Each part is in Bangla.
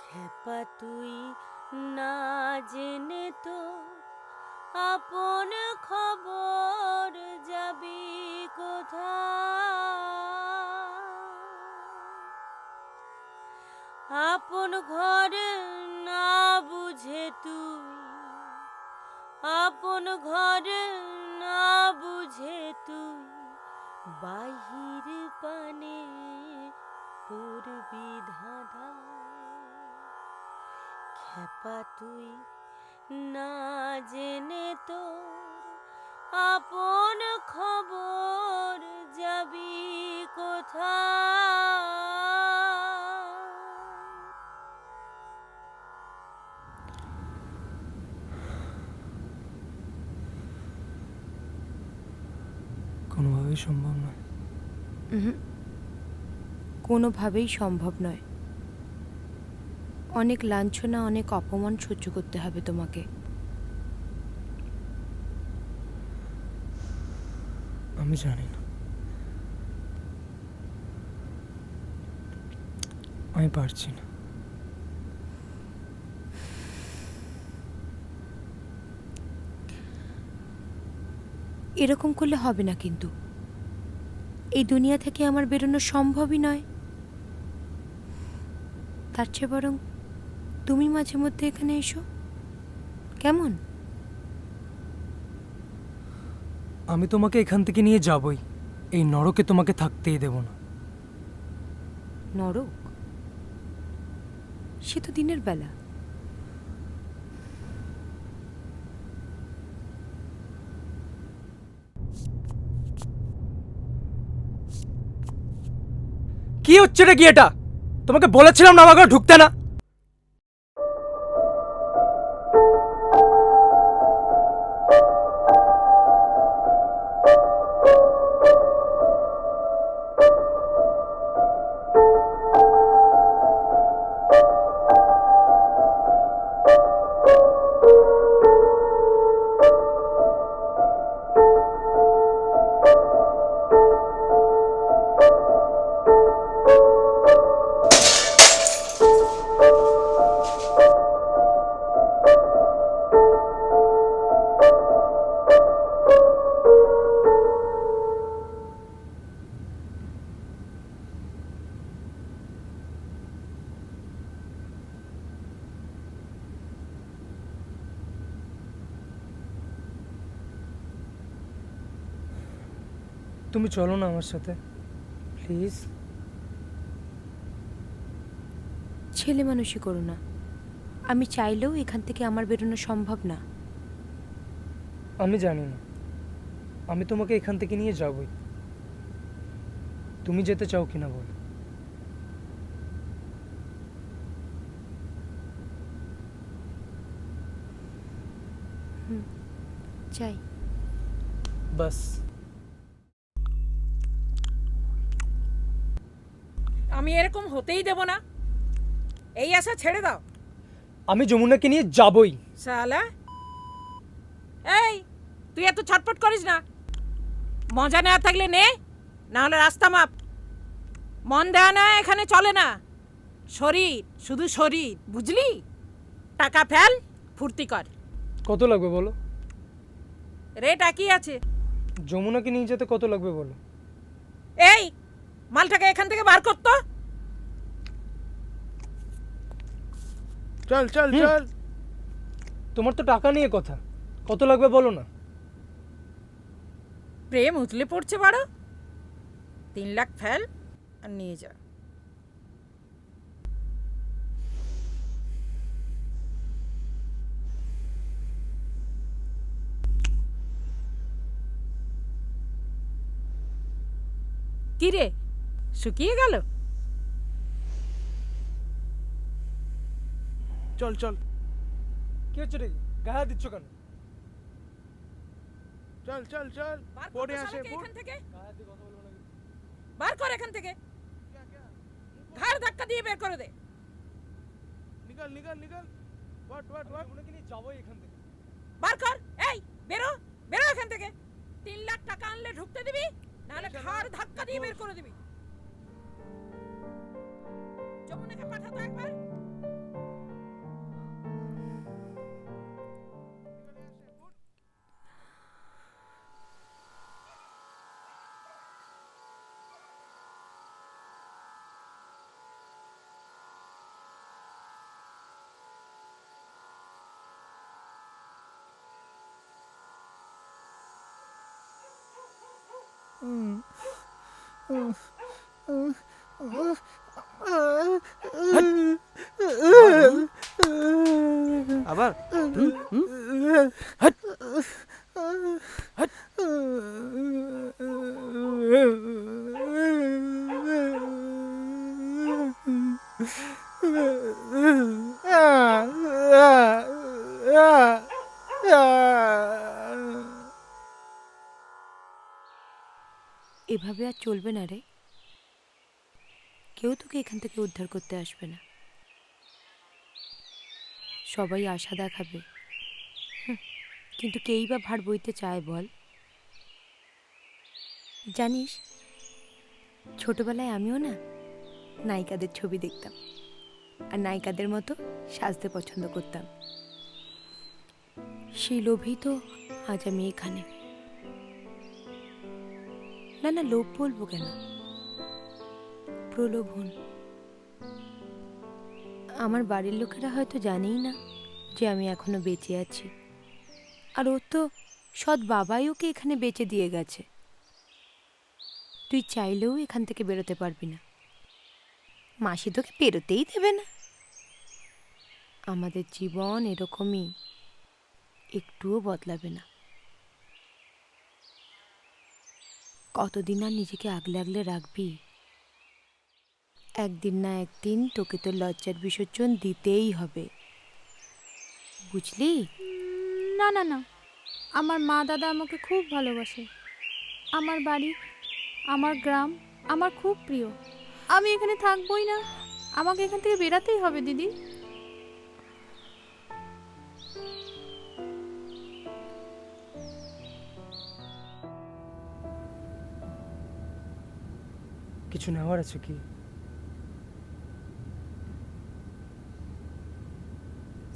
খেপা তুই না জেনে তো আপন খবর যাবি কোথায়? আপন ঘরে না বুঝে তুই, আপন ঘরে না বুঝে তুই বাহির পানে পড়বি ধাঁধা। খেপা তুই না জেনে তোর আপন খবর যাবি কোথায়? কোনোভাবেই সম্ভব নয়। কোনোভাবেই সম্ভব নয়। অনেক লাঞ্ছনা, অনেক অপমান সহ্য করতে হবে তোমাকে। আমি জানি না, আমি পারছি না। এরকম করলে হবে না কিন্তু। এই দুনিয়া থেকে আমার বেরোনো সম্ভবই নয়। তার চেয়ে বরং তুমি মাঝে মধ্যে এখানে এসো, কেমন? আমি তোমাকে এখান থেকে নিয়ে যাবই। এই নরকে তোমাকে থাকতেই দেব না। নরক? সে তো দিনের বেলা। কি হচ্ছে রে কি এটা? তোমাকে বলেছিলাম না আমাকে ঢুকতে না। তুমি চলো না আমার সাথে, প্লিজ। ছেলে মানুষই করো না। আমি চাইলেও এখান থেকে আমার বেরোনো সম্ভব না। আমি জানি না, আমি তোমাকে এখান থেকে নিয়ে যাবই। তুমি যেতে চাও কিনা বলো। চাই। বাস। আমি এরকম হতেই দেব না। এই আশা ছেড়ে দাও। আমি যমুনাকে নিয়ে যাবই। শালা, এই তুই এত ছটফট করিস না। মজা না থাকলে নে, না হলে রাস্তা মাপ। মন দেয়া না এখানে চলে না। শরীর, শুধু শরীর, বুঝলি? টাকা ফেল, ফুর্তি কর। কত লাগবে বলো? রেট একই আছে। যমুনাকে নিয়ে যেতে কত লাগবে বলো? এই মালটাকে এখান থেকে বার করতো। চল চল চল। তোমার তো টাকা নিয়ে কথা, কত লাগবে বলো না। প্রেম উতলে পড়ছে বড়। 3 লাখ ফেল আর নিয়ে যা। কি রে, শুকিয়ে গেল? চল চল কি হচ্ছে রে, গায়ে হাত দিচ্ছ কেন? চল চল চল। বার কর পড়ে তো আসে শালাকে ফুট। এখান থেকে। গায়ে হাত দিয়ে কথা বলবো না কিন্তু। বার কর এখান থেকে। ঘাড় ধাক্কা দিয়ে বের করে দে। নিকল নিকল নিকল। What what what. যমুনাকে নিয়ে যাবোই এখান থেকে। বার কর। এই বেরো, বেরো এখান থেকে। 3 লাখ টাকা আনলে ঢুকতে দিবি, নাহলে ঘাড় ধাক্কা দিয়ে বের করে দিবি। যমুনাকে পাঠা তো একবার। আবার এভাবে আর চলবে না রে। কেউ তোকে এখান থেকে উদ্ধার করতে আসবে না। সবাই আশা দেখাবে, কিন্তু কেই বা ভার বইতে চায় বল? জানিস, ছোটবেলায় আমিও না নায়িকাদের ছবি দেখতাম আর নায়িকাদের মতো সাজতে পছন্দ করতাম। সেই লোভেই তো আজ আমি এখানে। না না, লোভ বলবো কেন, প্রলোভন। আমার বাড়ির লোকেরা হয়তো জানেই না যে আমি এখনো বেঁচে আছি, আর ওর তো সৎ বাবাই ওকে এখানে বেঁচে দিয়ে গেছে। তুই চাইলেও এখান থেকে বেরোতে পারবি না, মাসি তোকে বেরোতেই দেবে না। আমাদের জীবন এরকমই, একটুও বদলাবে না। কতদিন আর নিজেকে আগলে আগলে রাখবি? একদিন না একদিন তোকে তো লজ্জার বিসর্জন দিতেই হবে, বুঝলি? না না না, আমার মা দাদা আমাকে খুব ভালোবাসে। আমার বাড়ি, আমার গ্রাম আমার খুব প্রিয়। আমি এখানে থাকবোই না, আমাকে এখান থেকে বেরাতেই হবে দিদি। কিছু নেওয়ার আছে কি?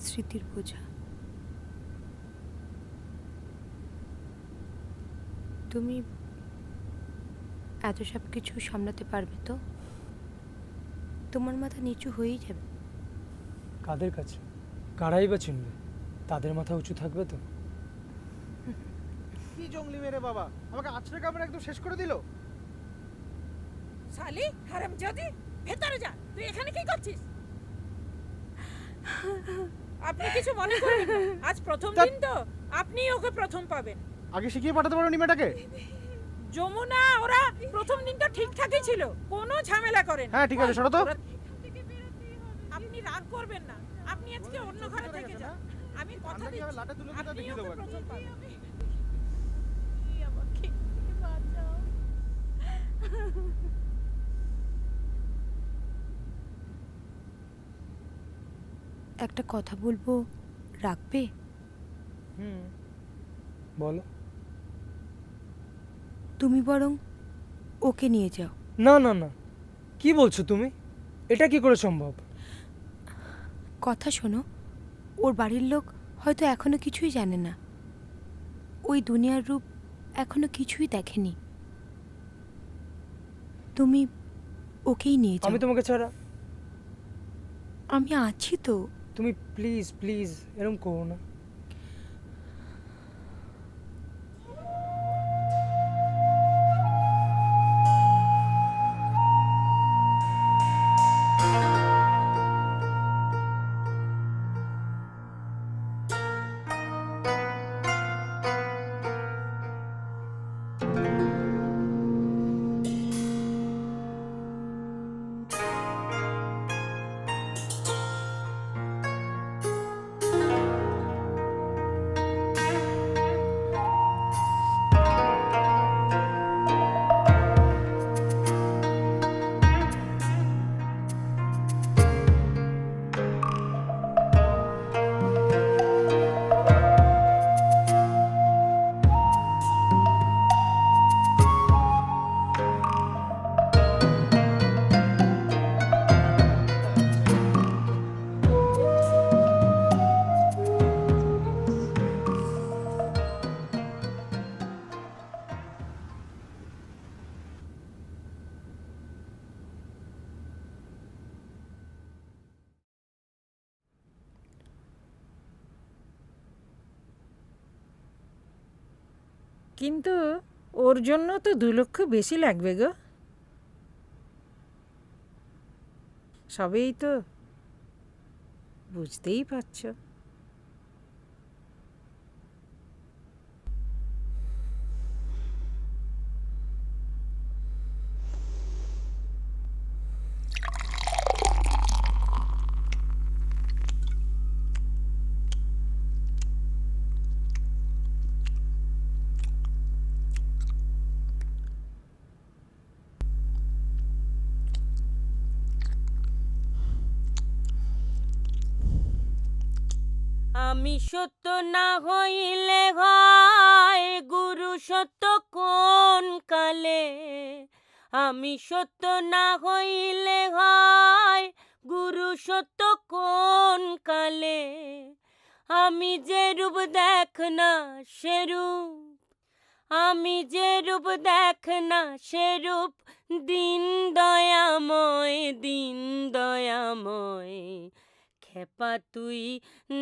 স্মৃতির বোঝা। তুমি এত সব কিছু সামলাতে পারবে তো? তোমার মাথা নিচু হয়েই যাবে। কাদের কাছে? কারাই বা চিনবে? তাদের মাথা উঁচু থাকবে তো? কি জঙ্গলি মেরে বাবা, আমাকে আছড়ে কামড়ে একদম শেষ করে দিল। শালি হারামজাদি, ভেতরে যা। তুই এখানে কি করছিস? আপনি কিছু মনে করবেন না, আজ প্রথম দিন তো, আপনি ওকে প্রথম পাবেন। আগে শিখিয়ে পাঠাতে পারো নি মেয়েটাকে? যমুনা, ওরা প্রথম দিন তো ঠিকঠাকই ছিল, কোনো ঝামেলা করেন। হ্যাঁ ঠিক আছে, সরো তো। আপনি রাগ করবেন না, আপনি আজকে অন্য ঘরে থেকে যান। আমি কথা আমরা কিভাবে দিচ্ছি, লাটে তুলে দিতে আপনি দেখিয়ে ওকে দেবো একদম। প্রথম পাবেন। একটা কথা বলবো, রাখবে? বলো। তুমি বরং ওকে নিয়ে যাও। না না না, কি বলছো তুমি? এটা কি করে সম্ভব? কথা শোনো, ওর বাড়ির লোক হয়তো এখনো কিছুই জানে না, ওই দুনিয়ার রূপ এখনো কিছুই দেখেনি। তুমি ওকেই নিয়ে যাও। আমি তোমাকে ছাড়া? আমি আছি তো। তুমি প্লিজ প্লিজ এরকম করো না। কিন্তু ওর জন্য তো 2 লক্ষ বেশি লাগবে গো। সবেই তো বুঝতেই পারছো। আমি সত্য না হইলে হয় গুরু সত্য কোন কালে, আমি সত্য না হইলে হয় গুরু সত্য কোন কালে, আমি যে রূপ দেখ না সেরূপ, আমি যে রূপ দেখ না সেরূপ দিন দয়াময়, দিন দয়াময়। খেপা তুই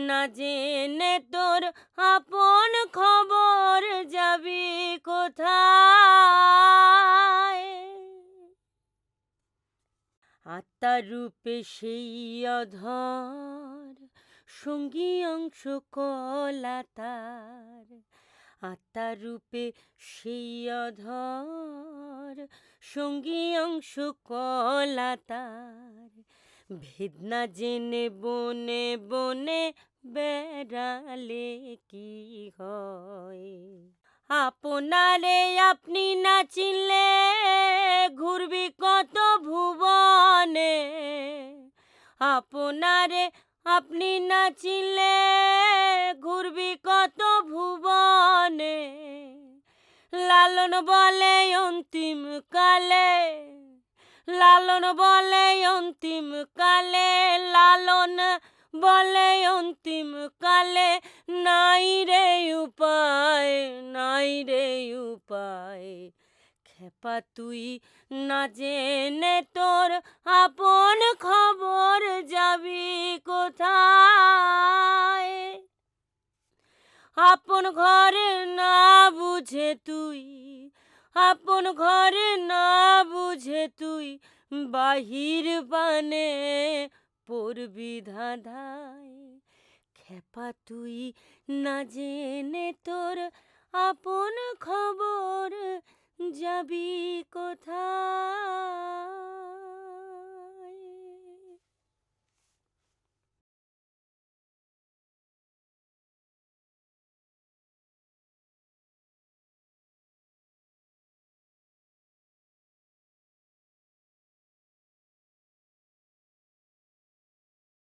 না জেনে তোর আপন খবর যাবি কোথায়? আত্মার রূপে সেই অধর সঙ্গী অংশ কলা তার, আত্মার রূপে সেই অধর সঙ্গী অংশ কলা তার। ভেদ না জেনে বনে বনে বেড়ালে কি হয়? আপনারে আপনি না চিনলে ঘুরবি কত ভুবনে, আপনারে আপনি না চিনলে ঘুরবি কত ভুবনে। লালন বলে অন্তিম কালে, লালন বলে অন্তিম কালে, লালন বলে অন্তিম কালে, নাই রে উপায়, নাই রে উপায়। খেপা তুই না জেনে তোর আপন খবর যাবি কোথায়? আপন ঘরে না বুঝে তুই, আপন ঘরে না বুঝে তুই বাহির পানে পড়বি ধাঁধায়। খেপা তুই না জেনে তোর আপন খবর যাবি কোথায়?